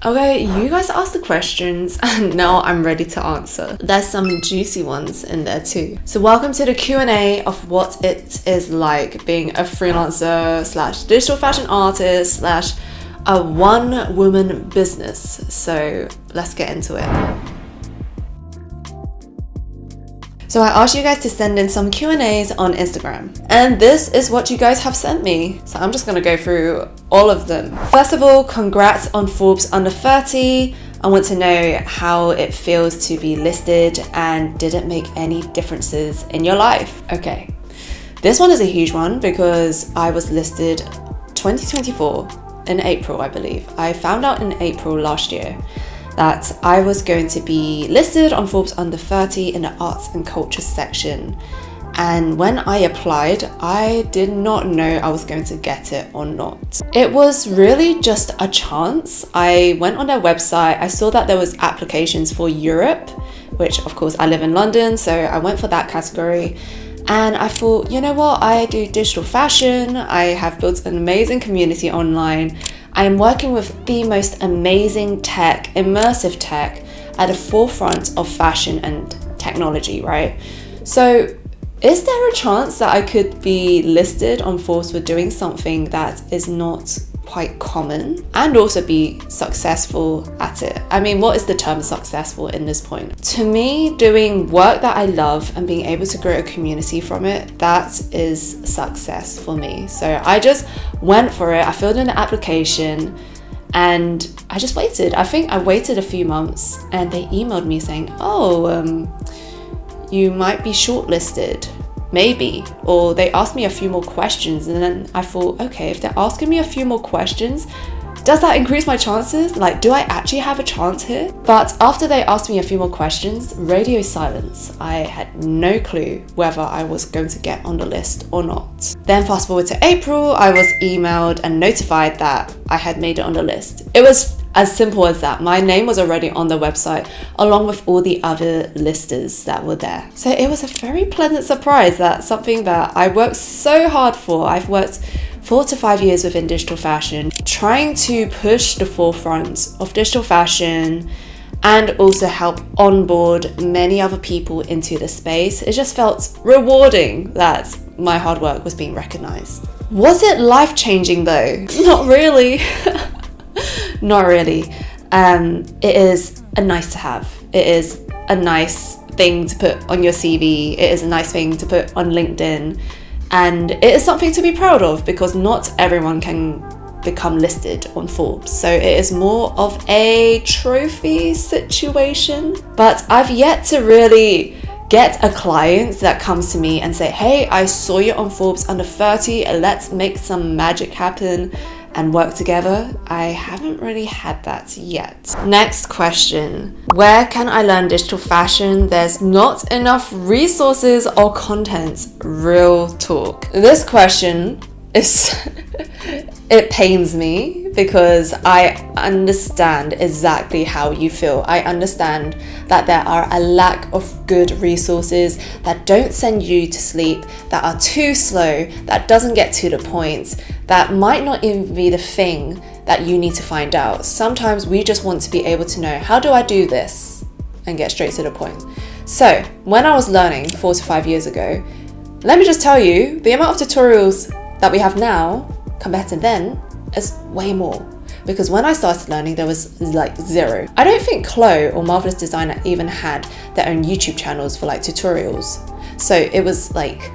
Okay, you guys asked the questions and now I'm ready to answer. There's some juicy ones in there too. So welcome to the Q&A of what it is like being a freelancer / digital fashion artist / a one-woman business. So let's get into it. So I asked you guys to send in some Q&As on Instagram, and this is what you guys have sent me. So I'm just gonna go through all of them. First of all, congrats on Forbes Under 30. I want to know how it feels to be listed and did it make any differences in your life? Okay, this one is a huge one because I was listed 2024 in April, I believe. I found out in April last year that I was going to be listed on Forbes Under 30 in the arts and culture section. And when I applied, I did not know I was going to get it or not. It was really just a chance. I went on their website, I saw that there was applications for Europe, which of course I live in London, so I went for that category. And I thought, you know what, I do digital fashion, I have built an amazing community online, I am working with the most amazing tech, immersive tech at the forefront of fashion and technology, right? So is there a chance that I could be listed on Forbes for doing something that is not quite common and also be successful at it? I mean, what is the term successful in this point? To me, doing work that I love and being able to grow a community from it, that is success for me. So I just went for it. I filled in the application and I just waited. I think I waited a few months and they emailed me saying, you might be shortlisted. Maybe. Or they asked me a few more questions and then I thought, okay, if they're asking me a few more questions, does that increase my chances? Like, do I actually have a chance here? But after they asked me a few more questions, radio silence. I had no clue whether I was going to get on the list or not. Then fast forward to April, I was emailed and notified that I had made it on the list. It was as simple as that. My name was already on the website along with all the other listers that were there. So it was a very pleasant surprise that something that I worked so hard for. I've worked 4 to 5 years within digital fashion, trying to push the forefront of digital fashion and also help onboard many other people into the space. It just felt rewarding that my hard work was being recognized. Was it life-changing though? Not really. Not really. It is a nice to have. It is a nice thing to put on your CV. It is a nice thing to put on LinkedIn. And it is something to be proud of because not everyone can become listed on Forbes. So it is more of a trophy situation. But I've yet to really get a client that comes to me and say, hey, I saw you on Forbes Under 30. Let's make some magic happen and work together. I haven't really had that yet. Next question. Where can I learn digital fashion? There's not enough resources or content. Real talk. This question is, it pains me because I understand exactly how you feel. I understand that there are a lack of good resources that don't send you to sleep, that are too slow, that doesn't get to the point, that might not even be the thing that you need to find out. Sometimes we just want to be able to know, how do I do this? And get straight to the point. So when I was learning 4 to 5 years ago, let me just tell you, the amount of tutorials that we have now compared to then is way more. Because when I started learning, there was like 0. I don't think Chloe or Marvelous Designer even had their own YouTube channels for like tutorials. So it was like,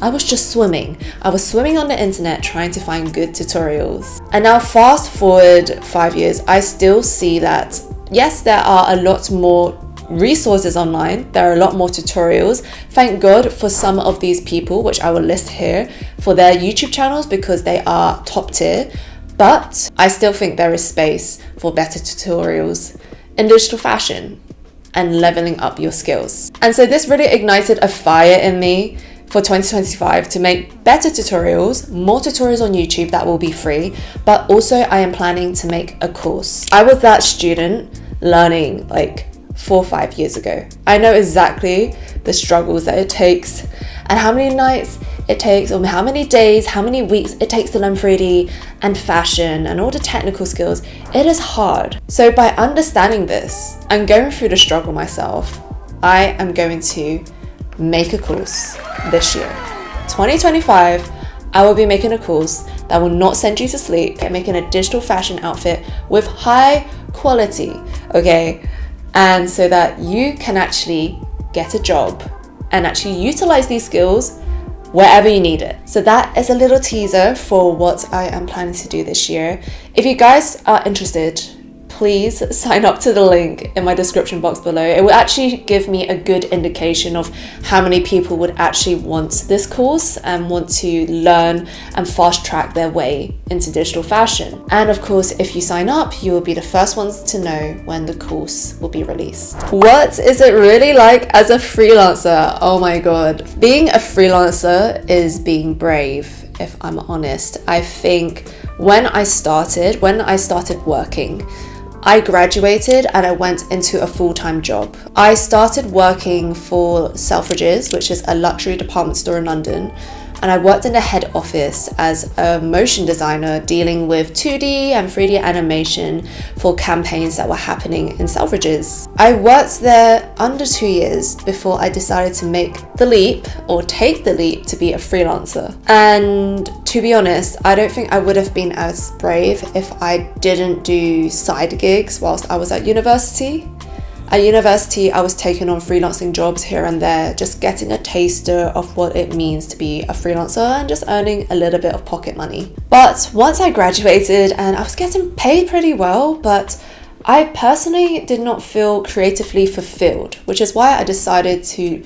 I was just swimming. I was swimming on the internet trying to find good tutorials. And now fast forward 5 years, I still see that, yes, there are a lot more resources online. There are a lot more tutorials. Thank God for some of these people, which I will list here, for their YouTube channels because they are top tier. But I still think there is space for better tutorials in digital fashion and leveling up your skills. And so this really ignited a fire in me for 2025 to make better tutorials, more tutorials on YouTube that will be free, but also I am planning to make a course. I was that student learning like 4 or 5 years ago. I know exactly the struggles that it takes and how many nights it takes, or how many days, how many weeks it takes to learn 3D and fashion and all the technical skills. It is hard. So by understanding this and going through the struggle myself, I am going to make a course this year. 2025, I will be making a course that will not send you to sleep, making a digital fashion outfit with high quality, okay? And so that you can actually get a job and actually utilize these skills wherever you need it. So that is a little teaser for what I am planning to do this year. If you guys are interested, please sign up to the link in my description box below. It will actually give me a good indication of how many people would actually want this course and want to learn and fast track their way into digital fashion. And of course, if you sign up, you will be the first ones to know when the course will be released. What is it really like as a freelancer? Oh my God. Being a freelancer is being brave, if I'm honest. I think when I started working, I graduated and I went into a full-time job. I started working for Selfridges, which is a luxury department store in London, and I worked in the head office as a motion designer dealing with 2D and 3D animation for campaigns that were happening in Selfridges. I worked there under 2 years before I decided to make the leap, or take the leap, to be a freelancer. And to be honest, I don't think I would have been as brave if I didn't do side gigs whilst I was at university. At university, I was taking on freelancing jobs here and there, just getting a taster of what it means to be a freelancer and just earning a little bit of pocket money. But once I graduated, and I was getting paid pretty well, but I personally did not feel creatively fulfilled, which is why I decided to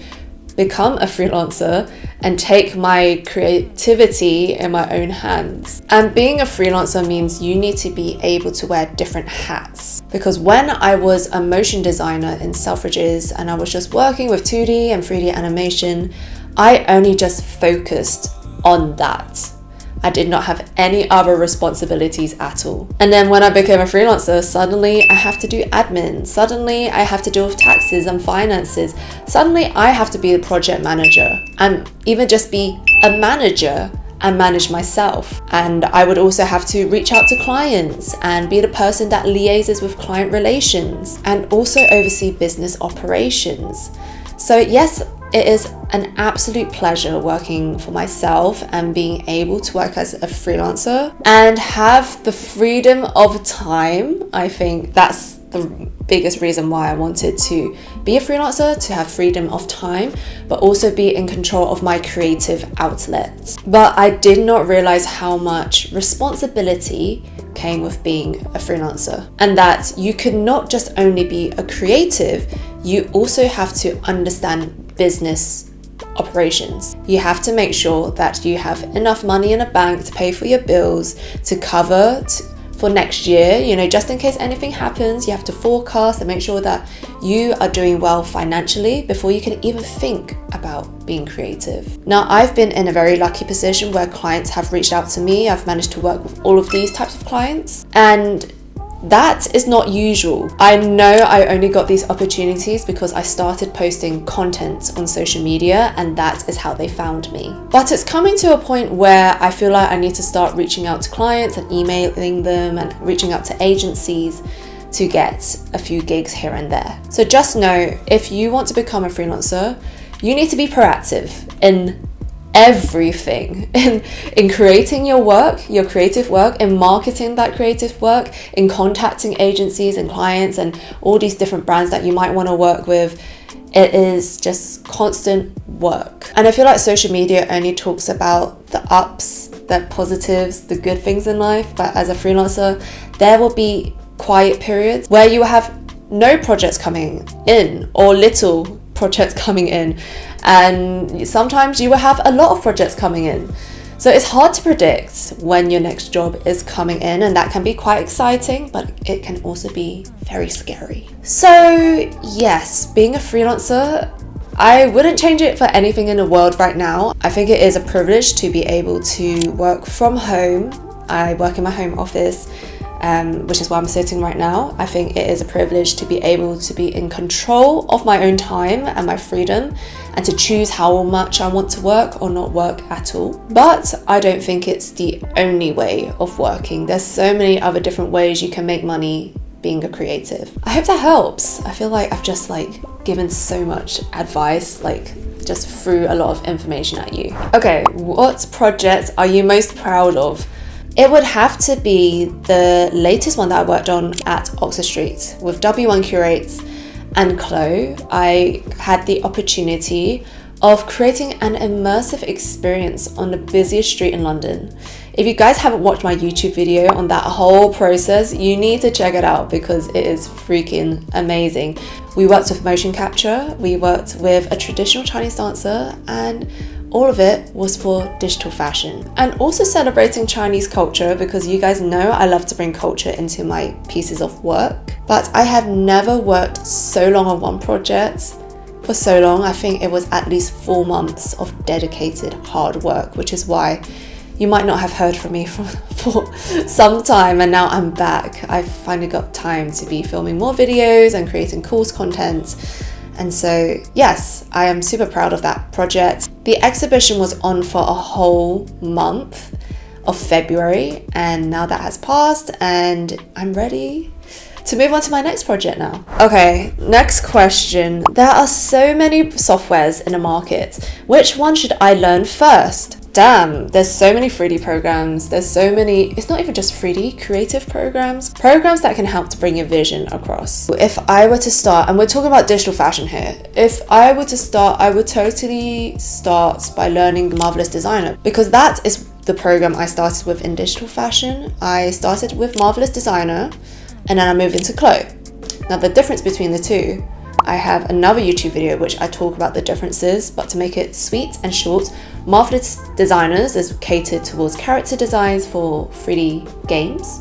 become a freelancer and take my creativity in my own hands. And being a freelancer means you need to be able to wear different hats. Because when I was a motion designer in Selfridges and I was just working with 2D and 3D animation, I only just focused on that. I did not have any other responsibilities at all. And then when I became a freelancer, suddenly I have to do admin. Suddenly I have to deal with taxes and finances. Suddenly I have to be the project manager and even just be a manager and manage myself. And I would also have to reach out to clients and be the person that liaises with client relations and also oversee business operations. So yes, it is an absolute pleasure working for myself and being able to work as a freelancer and have the freedom of time. I think that's the biggest reason why I wanted to be a freelancer, to have freedom of time, but also be in control of my creative outlets. But I did not realize how much responsibility came with being a freelancer, and that you could not just only be a creative, you also have to understand business operations. You have to make sure that you have enough money in a bank to pay for your bills, to cover for next year, just in case anything happens. You have to forecast and make sure that you are doing well financially before you can even think about being creative. Now, I've been in a very lucky position where clients have reached out to me. I've managed to work with all of these types of clients, and that is not usual. I know I only got these opportunities because I started posting content on social media, and that is how they found me. But it's coming to a point where I feel like I need to start reaching out to clients and emailing them and reaching out to agencies to get a few gigs here and there. So just know, if you want to become a freelancer, you need to be proactive in everything, in creating your work, your creative work, in marketing that creative work, in contacting agencies and clients and all these different brands that you might want to work with. It is just constant work. And I feel like social media only talks about the ups, the positives, the good things in life, but as a freelancer, there will be quiet periods where you have no projects coming in or little projects coming in, and sometimes you will have a lot of projects coming in. So it's hard to predict when your next job is coming in, and that can be quite exciting, but it can also be very scary. So yes, being a freelancer, I wouldn't change it for anything in the world right now. I think it is a privilege to be able to work from home. I work in my home office which is where I'm sitting right now. I think it is a privilege to be able to be in control of my own time and my freedom, and to choose how much I want to work or not work at all. But I don't think it's the only way of working. There's so many other different ways you can make money being a creative. I hope that helps. I feel like I've just given so much advice, just threw a lot of information at you. Okay, what projects are you most proud of? It would have to be the latest one that I worked on at Oxford Street with W1 Curates and Chloe. I had the opportunity of creating an immersive experience on the busiest street in London. If you guys haven't watched my YouTube video on that whole process, you need to check it out because it is freaking amazing. We worked with motion capture, we worked with a traditional Chinese dancer, and all of it was for digital fashion. And also celebrating Chinese culture, because you guys know I love to bring culture into my pieces of work. But I have never worked so long on one project for so long. I think it was at least 4 months of dedicated hard work, which is why you might not have heard from me for some time, and now I'm back. I've finally got time to be filming more videos and creating course content. And so, yes, I am super proud of that project. The exhibition was on for a whole month of February, and now that has passed and I'm ready to move on to my next project now. Okay, next question. There are so many softwares in the market. Which one should I learn first? Damn, there's so many 3D programs. There's so many, it's not even just 3D, creative programs that can help to bring your vision across. If I were to start, and we're talking about digital fashion here, if I were to start, I would totally start by learning Marvelous Designer, because that is the program I started with in digital fashion. I started with Marvelous Designer, and then I moved into Chloe. Now the difference between the two, I have another YouTube video which I talk about the differences, but to make it sweet and short, Marvelous Designers is catered towards character designs for 3D games,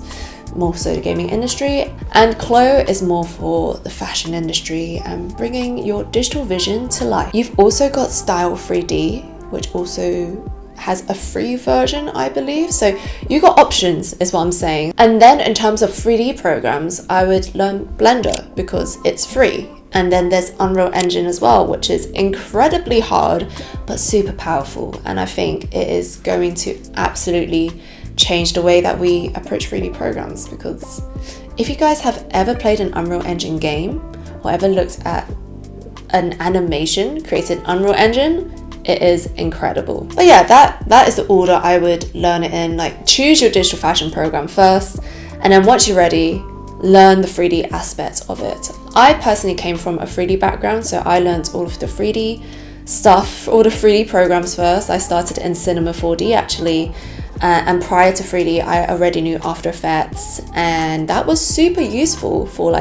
more so the gaming industry, and Chloe is more for the fashion industry and bringing your digital vision to life. You've also got Style 3D, which also has a free version, I believe. So you got options is what I'm saying. And then in terms of 3D programs, I would learn Blender because it's free. And then there's Unreal Engine as well, which is incredibly hard but super powerful. And I think it is going to absolutely change the way that we approach 3D programs, because if you guys have ever played an Unreal Engine game or ever looked at an animation created in Unreal Engine, it is incredible. But yeah, that is the order I would learn it in. Choose your digital fashion program first, and then once you're ready, learn the 3D aspect of it. I personally came from a 3D background, so I learned all of the 3D stuff, all the 3D programs first. I started in Cinema 4D actually, and prior to 3D, I already knew After Effects, and that was super useful for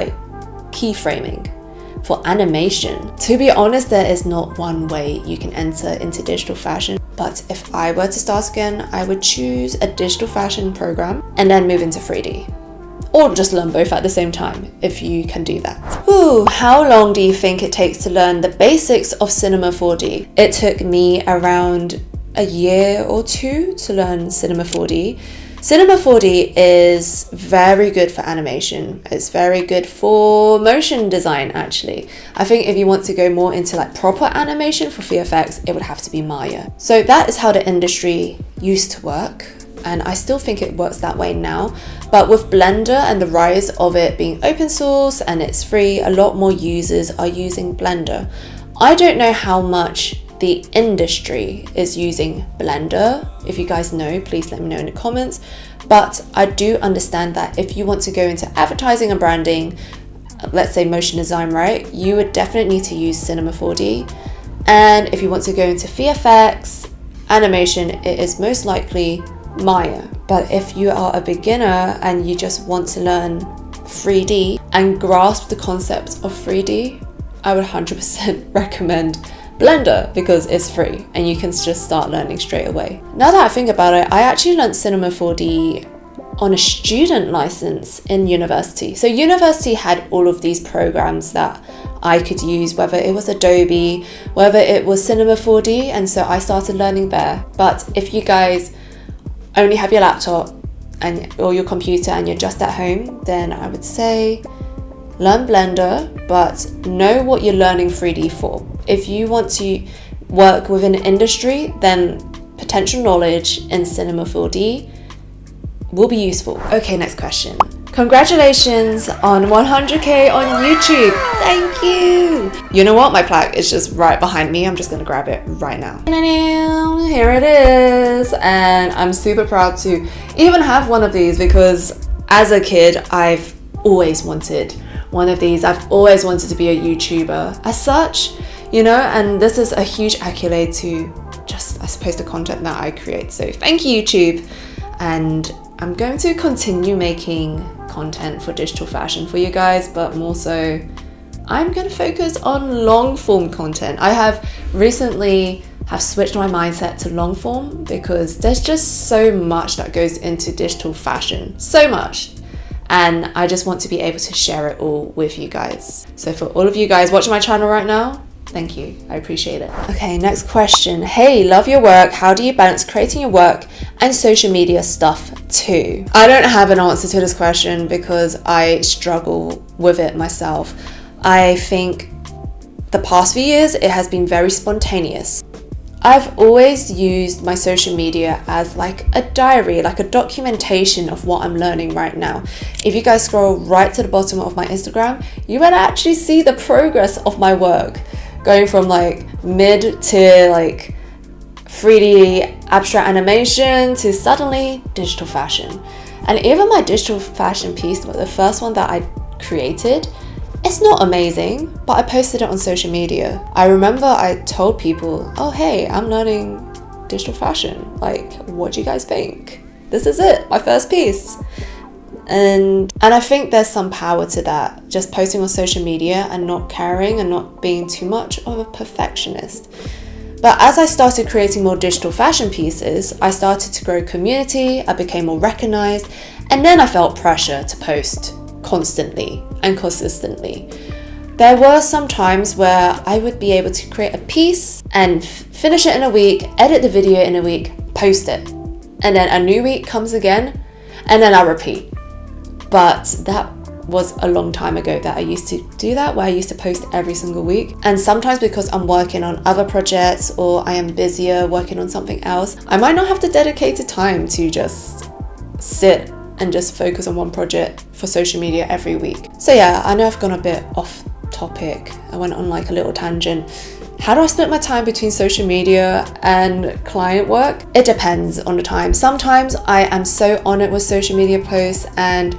keyframing, for animation. To be honest, there is not one way you can enter into digital fashion, but if I were to start again, I would choose a digital fashion program and then move into 3D. Or just learn both at the same time, if you can do that. Ooh, how long do you think it takes to learn the basics of Cinema 4D? It took me around a year or two to learn Cinema 4D. Cinema 4D is very good for animation. It's very good for motion design, actually. I think if you want to go more into proper animation for VFX, it would have to be Maya. So that is how the industry used to work, and I still think it works that way now. But with Blender and the rise of it being open source and it's free, a lot more users are using Blender. I don't know how much the industry is using Blender. If you guys know, please let me know in the comments. But I do understand that if you want to go into advertising and branding, let's say motion design, right, you would definitely need to use Cinema 4D. And if you want to go into VFX, animation, it is most likely Maya. But if you are a beginner and you just want to learn 3D and grasp the concept of 3D, I would 100% recommend Blender because it's free and you can just start learning straight away. Now that I think about it, I actually learned Cinema 4D on a student license in university. So university had all of these programs that I could use, whether it was Adobe, whether it was Cinema 4D, and so I started learning there. But if you guys only have your laptop or your computer and you're just at home, then I would say learn Blender, but know what you're learning 3D for. If you want to work within an industry, then potential knowledge in Cinema 4D will be useful. Okay, next question. Congratulations on 100k on YouTube. Thank you. You know what? My plaque is just right behind me. I'm just gonna grab it right now. Here it is. And I'm super proud to even have one of these because as a kid, I've always wanted one of these. I've always wanted to be a YouTuber as such, you know, and this is a huge accolade to just, I suppose, the content that I create. So thank you, YouTube. And I'm going to continue making content for digital fashion for you guys, but more so I'm going to focus on long form content. I have recently switched my mindset to long form because there's just so much that goes into digital fashion, so much. And I just want to be able to share it all with you guys. So for all of you guys watching my channel right now, thank you. I appreciate it. Okay, next question. Hey, love your work. How do you balance creating your work and social media stuff too? I don't have an answer to this question because I struggle with it myself. I think the past few years, it has been very spontaneous. I've always used my social media as like a diary, like a documentation of what I'm learning right now. If you guys scroll right to the bottom of my Instagram, you will actually see the progress of my work. Going from like mid-tier like 3D abstract animation to suddenly digital fashion. And even my digital fashion piece, the first one that I created, it's not amazing, but I posted it on social media. I remember I told people, oh hey, I'm learning digital fashion. Like, what do you guys think? This is it, my first piece. And I think there's some power to that, just posting on social media and not caring and not being too much of a perfectionist. But as I started creating more digital fashion pieces, I started to grow community, I became more recognized, and then I felt pressure to post constantly and consistently. There were some times where I would be able to create a piece and finish it in a week, edit the video in a week, post it. And then a new week comes again, and then I repeat. But that was a long time ago that I used to do that, where I used to post every single week. And sometimes because I'm working on other projects or I am busier working on something else, I might not have the dedicated time to just sit and just focus on one project for social media every week. So yeah, I know I've gone a bit off topic. I went on like a little tangent. How do I split my time between social media and client work? It depends on the time. Sometimes I am so on it with social media posts, and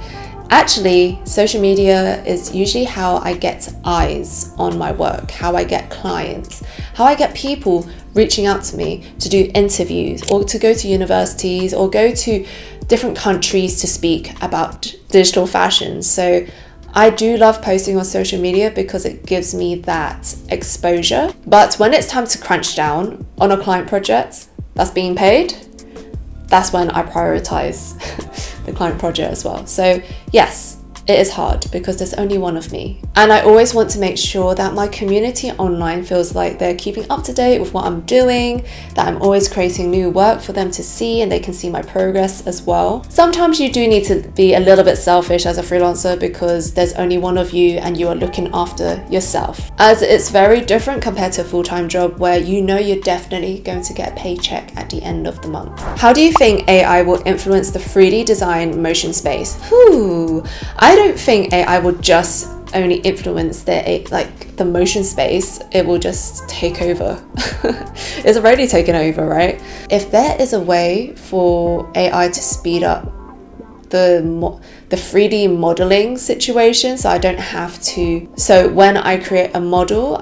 actually social media is usually how I get eyes on my work, how I get clients, how I get people reaching out to me to do interviews or to go to universities or go to different countries to speak about digital fashion. So I do love posting on social media because it gives me that exposure. But when it's time to crunch down on a client project that's being paid, that's when I prioritize the client project as well. So yes, it is hard because there's only one of me. And I always want to make sure that my community online feels like they're keeping up to date with what I'm doing, that I'm always creating new work for them to see and they can see my progress as well. Sometimes you do need to be a little bit selfish as a freelancer because there's only one of you and you are looking after yourself. As it's very different compared to a full-time job where you know you're definitely going to get a paycheck at the end of the month. How do you think AI will influence the 3D design motion space? I don't think AI will just only influence the motion space. It will just take over. It's already taken over, right? If there is a way for AI to speed up the 3D modeling situation, so I don't have to, so when I create a model,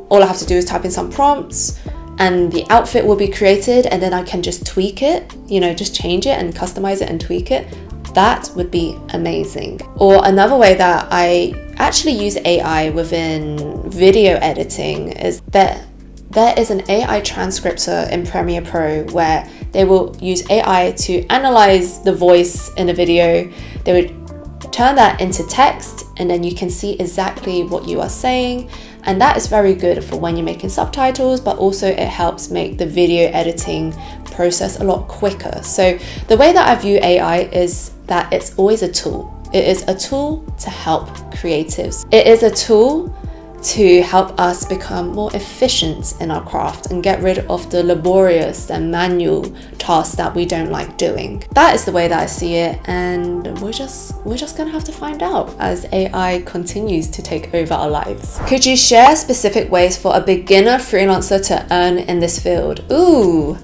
all I have to do is type in some prompts and the outfit will be created, and then I can just tweak it, just change it and customize it and tweak it. That would be amazing. Or another way that I actually use AI within video editing is that there is an AI transcriptor in Premiere Pro where they will use AI to analyze the voice in a video. They would turn that into text and then you can see exactly what you are saying. And that is very good for when you're making subtitles, but also it helps make the video editing process a lot quicker. So the way that I view AI is that it's always a tool. It is a tool to help creatives. It is a tool to help us become more efficient in our craft and get rid of the laborious and manual tasks that we don't like doing. That is the way that I see it, and we're just gonna have to find out as AI continues to take over our lives. Could you share specific ways for a beginner freelancer to earn in this field? Ooh,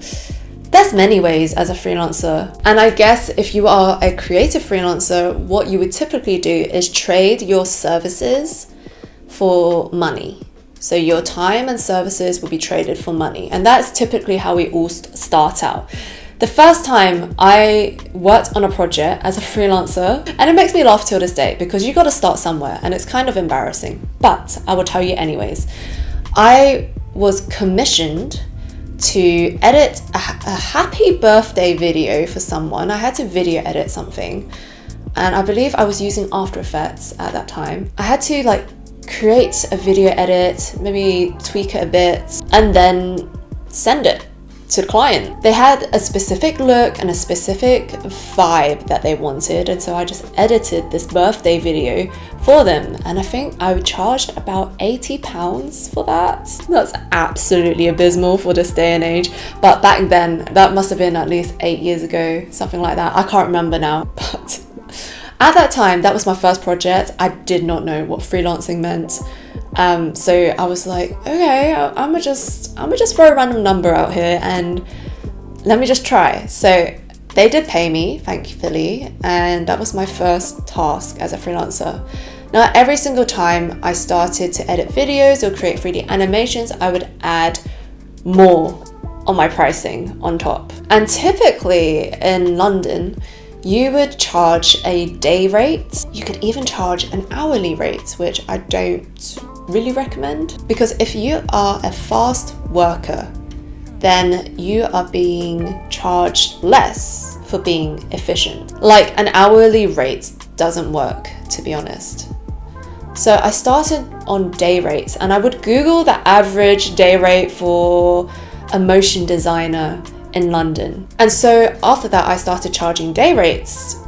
there's many ways as a freelancer. And I guess if you are a creative freelancer, what you would typically do is trade your services for money. So your time and services will be traded for money. And that's typically how we all start out. The first time I worked on a project as a freelancer, and it makes me laugh till this day because you got to start somewhere and it's kind of embarrassing, but I will tell you anyways. I was commissioned to edit a happy birthday video for someone. I had to video edit something, and I believe I was using After Effects at that time. I had to create a video edit, maybe tweak it a bit, and then send it to the client. They had a specific look and a specific vibe that they wanted, and so I just edited this birthday video for them, and I think I charged about £80 for that. That's absolutely abysmal for this day and age, but back then, that must have been at least 8 years ago, something like that. I can't remember now, but at that time, that was my first project. I did not know what freelancing meant. So I was like, okay, I'm gonna just throw a random number out here and let me just try. So they did pay me, thankfully, and that was my first task as a freelancer. Now, every single time I started to edit videos or create 3D animations, I would add more on my pricing on top. And typically in London, you would charge a day rate. You could even charge an hourly rate, which I don't really recommend, because if you are a fast worker, then you are being charged less for being efficient. Like, an hourly rate doesn't work, to be honest. So I started on day rates, and I would Google the average day rate for a motion designer in London. And so after that, I started charging day rates,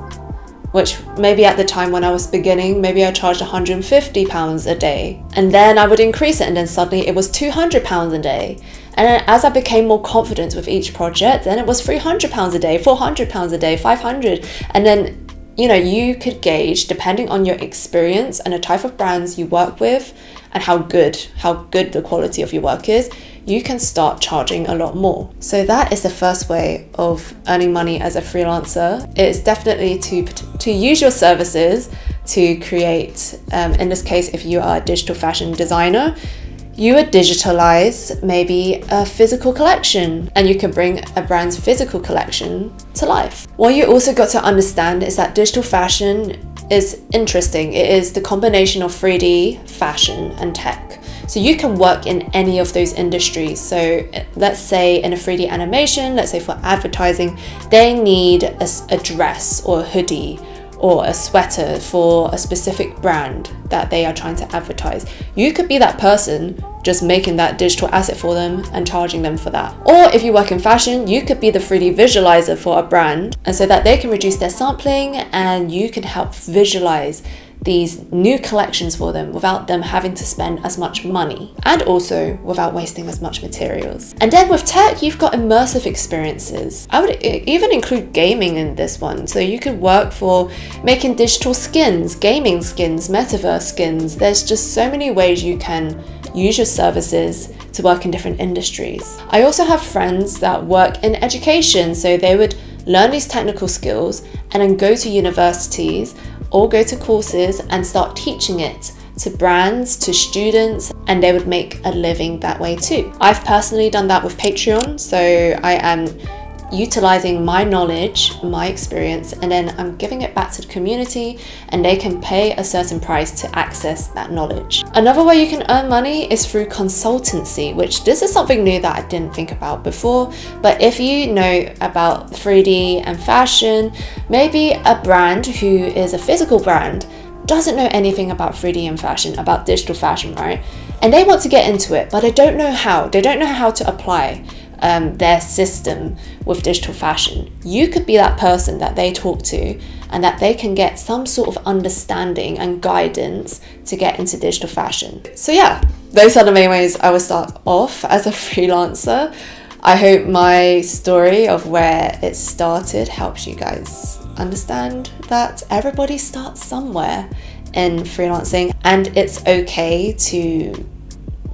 which maybe at the time when I was beginning, maybe I charged £150 a day. And then I would increase it, and then suddenly it was £200 a day. And then as I became more confident with each project, then it was £300 a day, £400 a day, £500. And then, you could gauge, depending on your experience and the type of brands you work with and how good the quality of your work is, you can start charging a lot more. So that is the first way of earning money as a freelancer. It's definitely to use your services to create, in this case, if you are a digital fashion designer, you would digitalize maybe a physical collection, and you can bring a brand's physical collection to life. What you also got to understand is that digital fashion is interesting. It is the combination of 3D, fashion, and tech. So you can work in any of those industries. So let's say in a 3D animation, let's say for advertising, they need a dress or a hoodie or a sweater for a specific brand that they are trying to advertise. You could be that person just making that digital asset for them and charging them for that. Or if you work in fashion, you could be the 3D visualizer for a brand, and so that they can reduce their sampling and you can help visualize these new collections for them without them having to spend as much money, and also without wasting as much materials. And then with tech, you've got immersive experiences. I would even include gaming in this one. So you could work for making digital skins, gaming skins, metaverse skins. There's just so many ways you can use your services to work in different industries. I also have friends that work in education, so they would learn these technical skills and then go to universities or go to courses and start teaching it to brands, to students, and they would make a living that way too. I've personally done that with Patreon, so I am utilizing my knowledge, my experience, and then I'm giving it back to the community, and they can pay a certain price to access that knowledge. Another way you can earn money is through consultancy, which this is something new that I didn't think about before. But if you know about 3D and fashion, maybe a brand who is a physical brand doesn't know anything about 3D and fashion, about digital fashion, right? And they want to get into it, but they don't know how. They don't know how to apply their system with digital fashion. You could be that person that they talk to and that they can get some sort of understanding and guidance to get into digital fashion. So yeah, those are the main ways I would start off as a freelancer. I hope my story of where it started helps you guys understand that everybody starts somewhere in freelancing, and it's okay to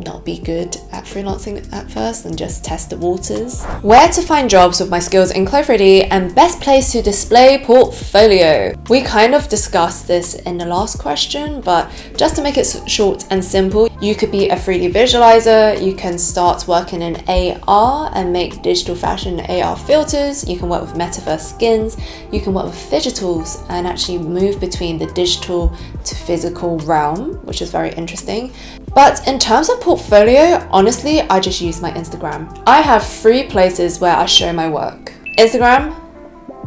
not be good at freelancing at first and just test the waters. Where to find jobs with my skills in clothes ready and best place to display portfolio. We kind of discussed this in the last question, but just to make it short and simple, you could be a 3D visualizer, you can start working in AR and make digital fashion AR filters, you can work with metaverse skins, you can work with digitals and actually move between the digital to physical realm, which is very interesting. But in terms of portfolio, honestly, I just use my Instagram. I have 3 places where I show my work. Instagram,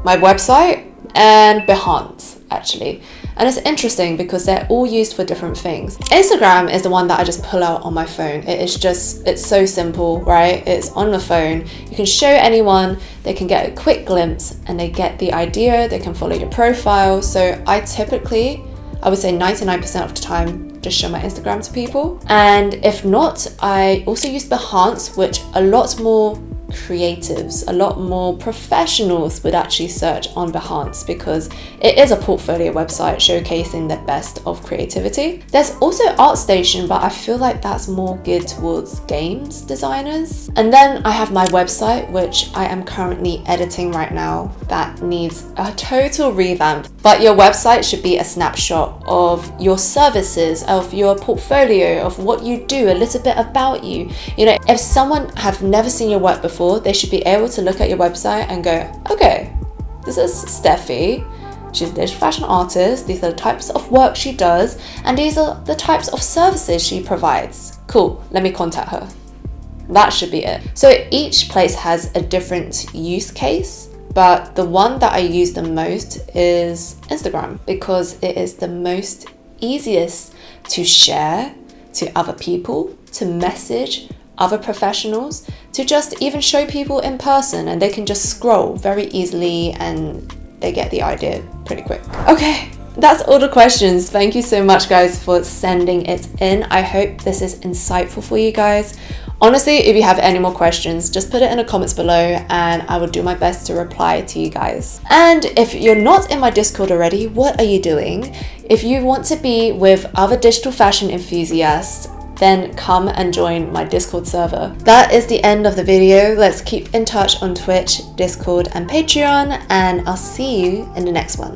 my website, and Behance, actually. And it's interesting because they're all used for different things. Instagram is the one that I just pull out on my phone. It's so simple, right? It's on the phone. You can show anyone, they can get a quick glimpse and they get the idea, they can follow your profile. So I would say 99% of the time, just show my Instagram to people. And if not, I also use Behance, which a lot more creatives, a lot more professionals would actually search on Behance because it is a portfolio website showcasing the best of creativity. There's also ArtStation, but I feel like that's more geared towards games designers. And then I have my website, which I am currently editing right now, that needs a total revamp. But your website should be a snapshot of your services, of your portfolio, of what you do, a little bit about you. You know, if someone have never seen your work before, they should be able to look at your website and go, okay, this is Steffi. She's a digital fashion artist. These are the types of work she does, and these are the types of services she provides. Cool, let me contact her. That should be it. So each place has a different use case, but the one that I use the most is Instagram because it is the most easiest to share to other people, to message other professionals, to just even show people in person, and they can just scroll very easily and they get the idea pretty quick. Okay, that's all the questions. Thank you so much guys for sending it in. I hope this is insightful for you guys. Honestly, if you have any more questions, just put it in the comments below and I will do my best to reply to you guys. And if you're not in my Discord already, what are you doing? If you want to be with other digital fashion enthusiasts, then come and join my Discord server. That is the end of the video. Let's keep in touch on Twitch, Discord, and Patreon, and I'll see you in the next one.